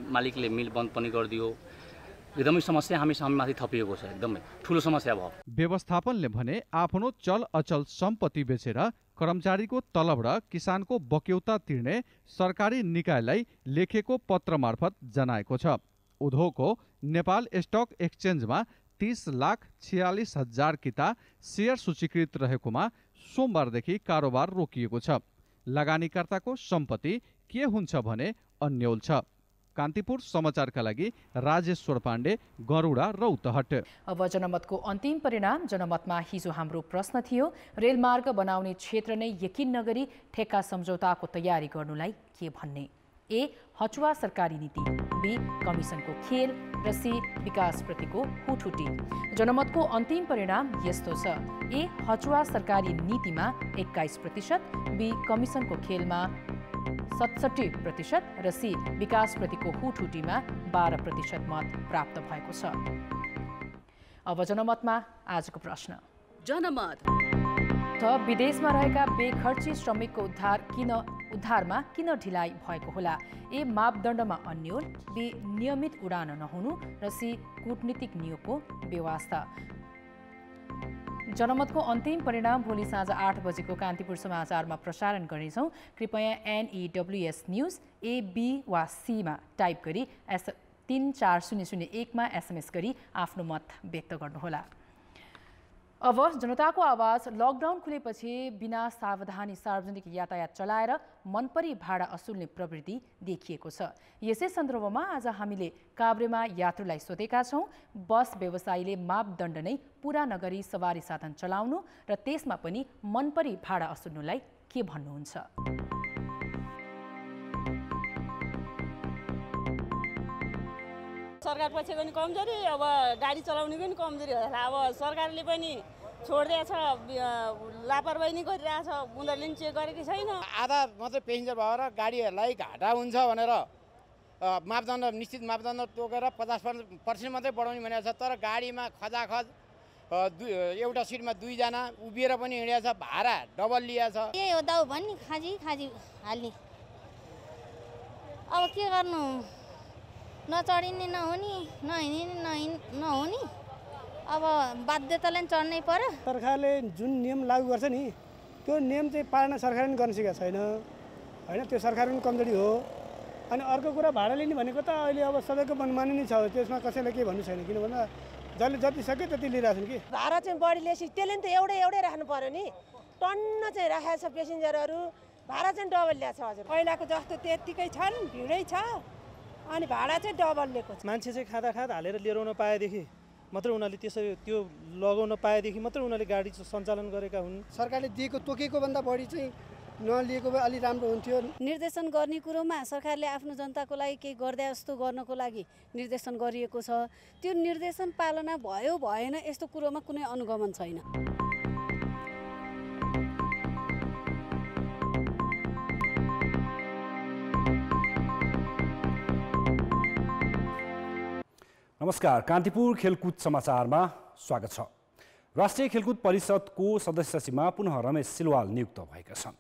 मालिकले मिल बन्द पनि गरिदियो। एकदमै समस्या हामीमाथि थपिएको छ। एकदमै ठुलो समस्या भयो। व्यवस्थापनले भने आफ्नो चल अचल सम्पत्ति बेचेर कर्मचारीको तलब र किसानको बक्यौता तिर्ने सरकारी निकायलाई लेखेको पत्र मार्फत जनाएको छ। उद्योगको नेपाल स्टक एक्सचेन्जमा 30,46,000 किता सेयर सूचीकृत रहेकोमा सोमबारदेखि कारोबार रोकिएको छ। लगानीकर्ताको सम्पत्ति के हुन्छ भने अन्यल छ। कान्तिपुर समाचारका लागि राजेश्वर पाण्डे, गरुडा, रौतहट। अब जनमतको अन्तिम परिणाम। जनमतमा हिजो हाम्रो प्रश्न थियो, रेलमार्ग बनाउने क्षेत्र नै यकिन नगरी ठेक्का सम्झौताको तयारी गर्नुलाई के भन्ने? ए. हचुवा सरकारी नीति, बी. कमिसनको खेल र सी. विकासप्रतिको हुटहुटी। जनमतको अन्तिम परिणाम यस्तो छ। ए. हचुवा सरकारी नीतिमा 21%, बी. कमिसनको खेलमा 67% र सी. विकासप्रतिको हुटहुटीमा 12% मत प्राप्त भएको छ। अब जनमतमा आजको प्रश्न। जनमत तसर्थ विदेशमा रहेका बेखर्ची श्रमिकको उद्धारमा किन ढिलाइ भएको होला? ए मापदण्डमा अन्यल, बी नियमित उडान नहुनु र सी कूटनीतिक नियोगको व्यवस्था। जनमतको अन्तिम परिणाम भोलि साँझ 8 बजेको कान्तिपुर समाचारमा प्रसारण गर्नेछौँ। कृपया NEWS न्युज A, B वा C मा टाइप गरी 34001 मा SMS गरी आफ्नो मत व्यक्त गर्नुहोला। अब जनताको आवाज। लकडाउन खुलेपछि बिना सावधानी सार्वजनिक यातायात चलाएर मनपरी भाडा असुल्ने प्रवृत्ति देखिएको छ। यसै सन्दर्भमा आज हामीले काभ्रेमा यात्रुलाई सोधेका छौँ, बस व्यवसायीले मापदण्ड नै पूरा नगरी सवारी साधन चलाउनु र त्यसमा पनि मनपरी भाडा असुल्नुलाई के भन्नुहुन्छ? सरकार पक्षको नि कमजोरी, अब गाडी चलाउनेको नि कमजोरी होला। अब सरकारले पनि छोडिदिएछ, लापरवाही नै गरिरहेछ, उनीहरूले नि चेक गरेकै छैन। आधा मात्रै पेसेन्जर भएर गाडीहरूलाई घाटा हुन्छ भनेर मापदण्ड निश्चित मापदण्ड तोकेर 50% मात्रै बढाउने भनेको छ। तर गाडीमा खजाखज एउटा सिटमा 2 जना उभिएर पनि हिँडेछ, भाडा डबल लिएछ। के हो दाउ भन्ने खाजी हाल्ने, अब के गर्नु? नचढिने नहुने, नहिँड्ने नहुने, अब बाध्यताले चढ्नै पर्यो। सरकारले जुन नियम लागू गर्छ नि त्यो नियम चाहिँ पालना सरकारले गर्न सकेको छैन होइन, त्यो सरकारको कमजोरी हो। अनि अर्को कुरा भाडा लिने भनेको त अहिले अब सबैको मनमानी नै छ, त्यसमा कसैले के भन्नु छैन। किन भन्दा जसले जति सक्यो त्यति लिइरहेछन् कि भाडा चाहिँ बढी लिएपछि त्यसले नि त एउटै राख्नु पर्यो नि। टन्न चाहिँ राखेको छ पेसेन्जरहरू, भाडा चाहिँ डबल ल्याएको छ। हजुर पहिलाको जस्तो त्यत्तिकै छन्, भिडै छ, अनि भाडा चाहिँ डबल लिएको छ। मान्छे चाहिँ खाँदा हालेर लिएर आउन पाएदेखि मात्र उनीहरूले त्यसरी त्यो लगाउन पाएदेखि मात्र उनीहरूले गाडी सञ्चालन गरेका हुन्। सरकारले दिएको तोकेको भन्दा बढी चाहिँ नलिएको भए अलि राम्रो हुन्थ्यो। निर्देशन गर्ने कुरोमा सरकारले आफ्नो जनताको लागि केही गर्दै जस्तो गर्नको लागि निर्देशन गरिएको छ। त्यो निर्देशन पालना भयो भएन यस्तो कुरोमा कुनै अनुगमन छैन। नमस्कार, कान्तिपुर खेलकुद समाचारमा स्वागत छ। राष्ट्रिय खेलकुद परिषदको सदस्य सचिवमा पुनः रमेश सिलवाल नियुक्त भएका छन्।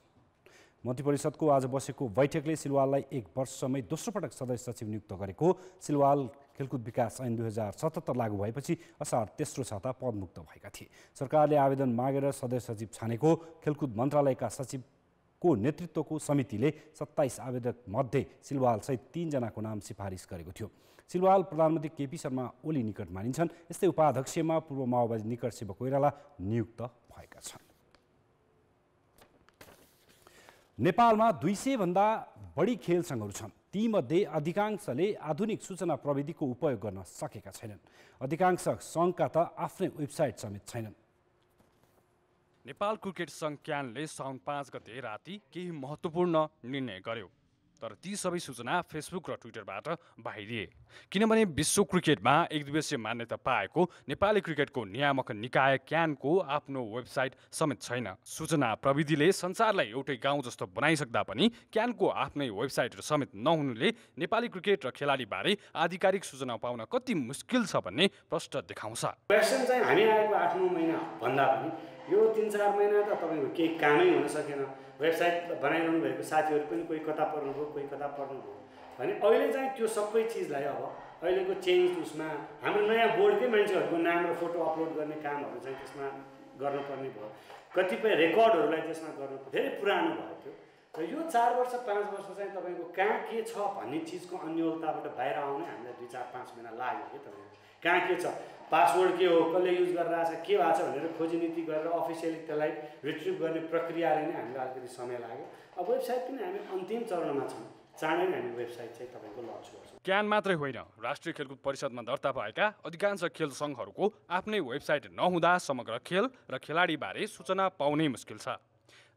मन्त्री परिषदको आज बसेको बैठकले सिलवाललाई 1 वर्षमै दोस्रो पटक सदस्य सचिव नियुक्त गरेको। सिलवाल खेलकुद विकास ऐन 2077 लागू भएपछि असार तेस्रो साता पदमुक्त भएका थिए। सरकारले आवेदन मागेर सदस्य सचिव छानेको खेलकुद मन्त्रालयका सचिवको नेतृत्वको समितिले 27 आवेदक मध्ये सिलवालसहित 3 जनाको नाम सिफारिस गरेको थियो। सिलवाल प्रधानमन्त्री केपी शर्मा ओली निकट मानिन्छन्। यस्तै उपाध्यक्षमा पूर्व माओवादी निकट शिव कोइराला नियुक्त भएका छन्। नेपालमा 200 भन्दा बढी खेल सङ्घहरू छन्। तीमध्ये अधिकांशले आधुनिक सूचना प्रविधिको उपयोग गर्न सकेका छैनन्। अधिकांश सङ्घका त आफ्नै वेबसाइट समेत छैनन्। नेपाल क्रिकेट सङ्घ क्यानले साउन 5 गते राति केही महत्त्वपूर्ण निर्णय गर्यो, तर ती सबै सूचना फेसबुक र ट्विटरबाट बाहिरिए। किनभने विश्व क्रिकेटमा एकदिवसीय मान्यता पाएको नेपाली क्रिकेटको नियामक निकाय क्यानको आफ्नो वेबसाइट समेत छैन। सूचना प्रविधिले संसारलाई एउटै गाउँ जस्तो बनाइसक्दा पनि क्यानको आफ्नै वेबसाइटहरू समेत नहुनुले नेपाली क्रिकेट र खेलाडीबारे आधिकारिक सूचना पाउन कति मुस्किल छ भन्ने प्रश्न देखाउँछ। क्वेसन चाहिँ हामी आएको 8-9 महिना भन्दा पनि यो 3-4 महिना त तपाईँको केही कामै हुन सकेन। वेबसाइट बनाइरहनु भएको साथीहरू पनि कोही कता पढ्नुभयो, कोही कता पढ्नुभयो भने अहिले चाहिँ त्यो सबै चिजलाई अब अहिलेको चेन्ज उसमा हाम्रो नयाँ बोर्डकै मान्छेहरूको नाम र फोटो अपलोड गर्ने कामहरू चाहिँ त्यसमा गर्नुपर्ने भयो। कतिपय रेकर्डहरूलाई त्यसमा गर्नु धेरै पुरानो भयो त्यो। र यो 4 वर्ष 5 वर्ष चाहिँ तपाईँको कहाँ के छ भन्ने चिजको अन्यलताबाट बाहिर आउने हामीलाई 2-4-5 महिना लाग्यो कि तपाईँको कहाँ के छ, पासवर्ड के हो, कसले युज गरिरहेछ, के भएको छ भनेर खोजी नीति गरेर अफिसियली त्यसलाई रिट्रिभ गर्ने प्रक्रियाले नै हामीलाई अलिकति समय लाग्यो। अब वेबसाइट पनि हामी अन्तिम चरणमा छौँ, चाँडै नै हामी वेबसाइट चाहिँ तपाईँको लन्च गर्छौँ। क्यान मात्रै होइन, राष्ट्रिय खेलकुद परिषदमा दर्ता भएका अधिकांश खेल सङ्घहरूको आफ्नै वेबसाइट नहुँदा समग्र खेल र खेलाडीबारे सूचना पाउनै मुस्किल छ।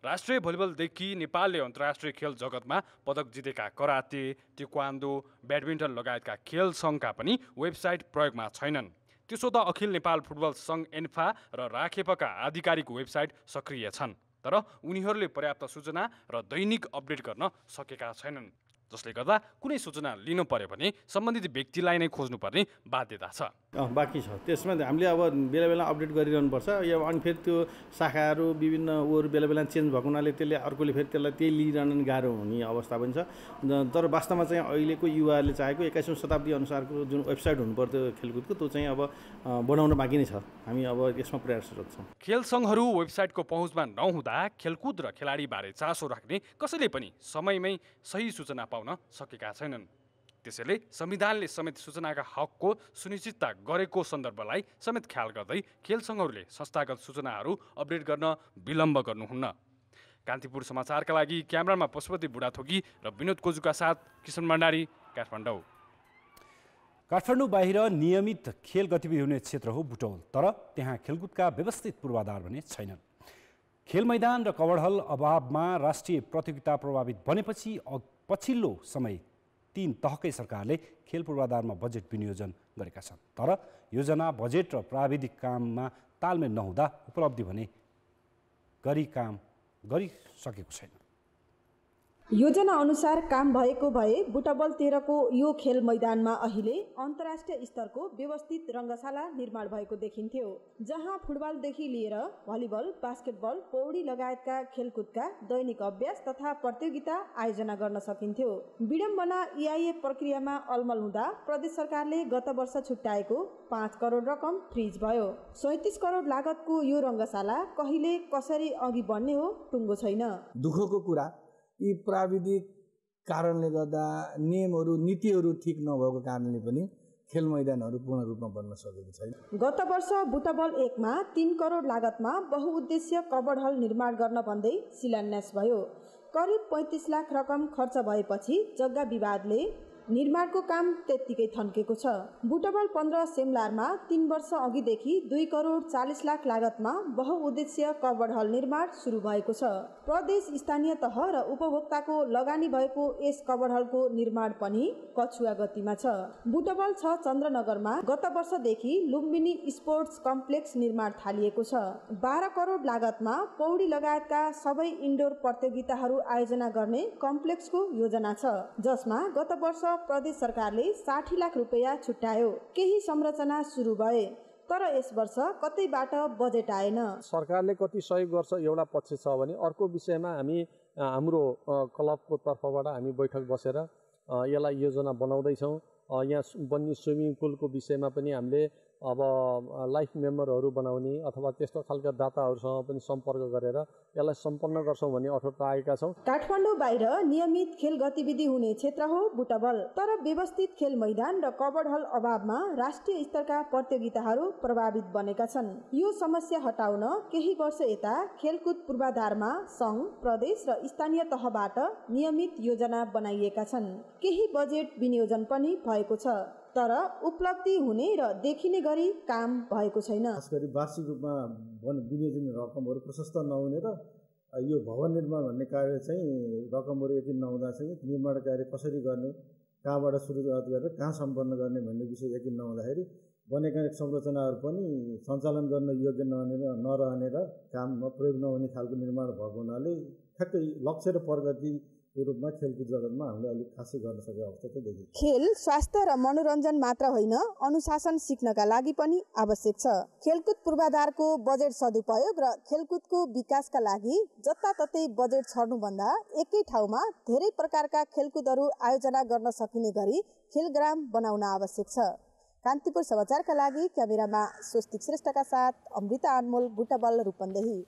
राष्ट्रिय भलिबलदेखि नेपालले अन्तर्राष्ट्रिय खेल जगतमा पदक जितेका कराते, टेक्वान्डो, ब्याडमिन्टन लगायतका खेल सङ्घका पनि वेबसाइट प्रयोगमा छैनन्। त्यसो त अखिल नेपाल फुटबल सङ्घ एन्फा र राखेपका आधिकारिक वेबसाइट सक्रिय छन्, तर उनीहरूले पर्याप्त सूचना र दैनिक अपडेट गर्न सकेका छैनन्। जसले गर्दा कुनै सूचना लिनु पर्यो भने सम्बन्धित व्यक्तिलाई नै खोज्नुपर्ने बाध्यता छ। बाँकी छ, त्यसमा हामीले अब बेला बेला अपडेट गरिरहनुपर्छ। यो अनि फेरि त्यो शाखाहरू विभिन्न उहरू बेला बेला चेन्ज भएको हुनाले त्यसले अर्कोले फेरि त्यसलाई त्यही लिइरहन गाह्रो हुने अवस्था पनि छ। तर वास्तवमा चाहिँ अहिलेको युवाहरूले चाहेको 21औं शताब्दी अनुसारको जुन वेबसाइट हुनुपर्थ्यो खेलकुदको, त्यो चाहिँ अब बनाउन बाँकी नै छ। हामी अब यसमा प्रयासरत छौँ। खेल सङ्घहरू वेबसाइटको पहुँचमा नहुँदा खेलकुद र खेलाडीबारे चासो राख्ने कसैले पनि समयमै सही सूचना पाउन सकेका छैनन्। त्यसैले संविधानले समेत सूचनाका हकको सुनिश्चितता गरेको सन्दर्भलाई समेत ख्याल गर्दै खेल सङ्घहरूले संस्थागत सूचनाहरू अपडेट गर्न विलम्ब गर्नुहुन्न। कान्तिपुर समाचारका लागि क्यामेरामा पशुपति बुढाथोकी र विनोद कोजुका साथ किशन भण्डारी, काठमाडौँ। काठमाडौँ बाहिर नियमित खेल गतिविधि हुने क्षेत्र हो बुटौल, तर त्यहाँ खेलकुदका व्यवस्थित पूर्वाधार भने छैनन्। खेल मैदान र कवडहल अभावमा राष्ट्रिय प्रतियोगिता प्रभावित बनेपछि पछिल्लो समय 3 तहकै सरकारले खेल पूर्वाधारमा बजेट विनियोजन गरेका छन्, तर योजना, बजेट र प्राविधिक काममा तालमेल नहुँदा उपलब्धि भने काम गरिसकेको छैन। योजना अनुसार काम भएको भए बुटबल 13 को यो खेल मैदानमा अहिले अन्तर्राष्ट्रिय स्तरको व्यवस्थित रङ्गशाला निर्माण भएको देखिन्थ्यो, जहाँ फुटबलदेखि लिएर भलिबल, बास्केटबल, पौडी लगायतका खेलकुदका दैनिक अभ्यास तथा प्रतियोगिता आयोजना गर्न सकिन्थ्यो। विडम्बना EIA प्रक्रियामा अलमल हुँदा प्रदेश सरकारले गत वर्ष छुट्याएको 5 करोड रकम फ्रिज भयो। 37 करोड लागतको यो रङ्गशाला कहिले कसरी अघि बढ्ने हो टुङ्गो छैन। दुःखको कुरा यी प्राविधिक कारणले गर्दा नियमहरू नीतिहरू ठिक नभएको कारणले पनि खेल मैदानहरू पूर्ण रूपमा बन्न सकेको छैन। गत वर्ष बुटबल 1 मा 3 करोड लागतमा बहुउद्देश्य कबड हल निर्माण गर्न भन्दै शिलान्यास भयो। करिब 35 लाख रकम खर्च भएपछि जग्गा विवादले निर्माणको काम त्यत्तिकै थन्केको छ। बुटबल 15 सेमलारमा 3 वर्ष अघिदेखि 2 करोड 40 लाख लागतमा बहुउद्देश्य कबड हल निर्माण सुरु भएको छ। प्रदेश, स्थानीय तह र उपभोक्ताको लगानी भएको यस कबड हलको निर्माण पनि कछुवा गतिमा छ। बुटबल 6 चन्द्रनगरमा गत वर्षदेखि लुम्बिनी स्पोर्ट्स कम्प्लेक्स निर्माण थालिएको छ। 12 करोड लागतमा पौडी लगायतका सबै इन्डोर प्रतियोगिताहरू आयोजना गर्ने कम्प्लेक्सको योजना छ, जसमा गत वर्ष प्रदेश सरकारले 60 लाख रुपैयाँ छुट्यायो। केही संरचना सुरु भए, तर यस वर्ष कतैबाट बजेट आएन। सरकारले कति सहयोग गर्छ एउटा पक्ष छ भने, अर्को विषयमा हामी हाम्रो क्लबको तर्फबाट हामी बैठक बसेर यसलाई योजना बनाउँदैछौँ। यहाँ बन्ने स्विमिङ पुलको विषयमा पनि हामीले अब लाइफ मेम्बरहरू बनाउने अथवा त्यस्तो खालका दाताहरूसँग पनि सम्पर्क गरेर यसलाई सम्पन्न गर्छौँ भन्ने अठोट आएका छौँ। काठमाडौँ बाहिर नियमित खेल गतिविधि हुने क्षेत्र हो बुटबल, तर व्यवस्थित खेल मैदान र कबड हल अभावमा राष्ट्रिय स्तरका प्रतियोगिताहरू प्रभावित बनेका छन्। यो समस्या हटाउन केही वर्ष यता खेलकुद पूर्वाधारमा सङ्घ, प्रदेश र स्थानीय तहबाट नियमित योजना बनाइएका छन्। केही बजेट विनियोजन पनि भएको छ, तर उपलब्धि हुने र देखिने गरी काम भएको छैन। खास गरी वार्षिक रूपमा विनियोजन रकमहरू प्रशस्त नहुने र यो भवन निर्माण भन्ने कार्य चाहिँ रकमहरू यति नहुँदा चाहिँ निर्माण कार्य कसरी गर्ने, कहाँबाट सुरुवात गरेर कहाँ सम्पन्न गर्ने भन्ने विषय यति नहुँदाखेरि बनेका संरचनाहरू पनि सञ्चालन गर्न योग्य नरहने र काममा प्रयोग नहुने खालको निर्माण भएको हुनाले ठ्याक्कै लक्ष्य र प्रगति रूपमा खेलकुद जगतमा हामीले अलिक खासै गर्न सकेको अवस्था चाहिँ देखिन्छ। खेल स्वास्थ्य र मनोरञ्जन मात्र होइन, अनुशासन सिक्नका लागि पनि आवश्यक छ। खेलकुद पूर्वाधारको बजेट सदुपयोग र खेलकुदको विकासका लागि जताततै बजेट छर्नुभन्दा एकै ठाउँमा धेरै प्रकारका खेलकुदहरू आयोजना गर्न सकिने गरी खेलग्राम बनाउन आवश्यक छ। कान्तिपुर समाचारका लागि क्यामेरामा स्वस्तिक श्रेष्ठका साथ अमृता अनमोल, बुटबल, रूपन्देही।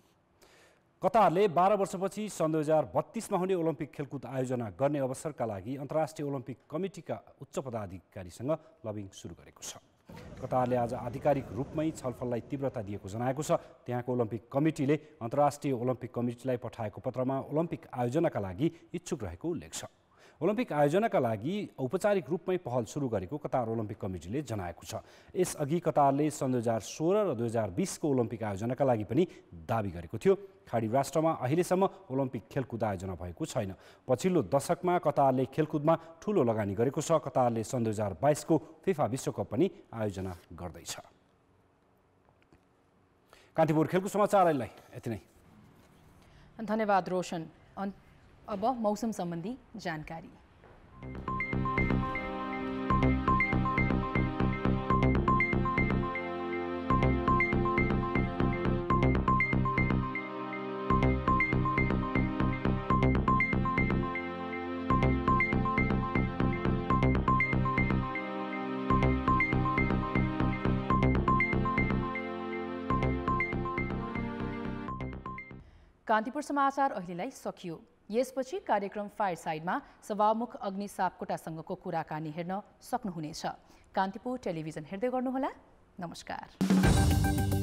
कतारले 12 वर्षपछि सन् 2032मा हुने ओलम्पिक खेलकुद आयोजना गर्ने अवसरका लागि अन्तर्राष्ट्रिय ओलम्पिक कमिटीका उच्च पदाधिकारीसँग लबिङ सुरु गरेको छ। कतारले आज आधिकारिक रूपमै छलफललाई तीव्रता दिएको जनाएको छ। त्यहाँको ओलम्पिक कमिटीले अन्तर्राष्ट्रिय ओलम्पिक कमिटीलाई पठाएको पत्रमा ओलम्पिक आयोजनाका लागि इच्छुक रहेको उल्लेख छ। ओलम्पिक आयोजनाका लागि औपचारिक रूपमै पहल सुरु गरेको कतार ओलम्पिक कमिटीले जनाएको छ। यसअघि कतारले सन् 2016 र 2020 को ओलम्पिक आयोजनाका लागि पनि दाबी गरेको थियो। खाडी राष्ट्रमा अहिलेसम्म ओलम्पिक खेलकुद आयोजना भएको छैन। पछिल्लो दशकमा कतारले खेलकुदमा ठूलो लगानी गरेको छ। कतारले सन् 2022 को फिफा विश्वकप पनि आयोजना गर्दैछ। कान्तिपुर खेलकुद समाचारलाई यति नै। धन्यवाद रोशन। अब मौसम सम्बन्धी जानकारी। कान्तिपुर समाचार अहिलेलाई सकियो। यसपछि कार्यक्रम फायर साइडमा सभामुख अग्नि सापकोटासँगको कुराकानी हेर्न सक्नुहुनेछ। कान्तिपुर टेलिभिजन हेर्दै गर्नुहोला। नमस्कार।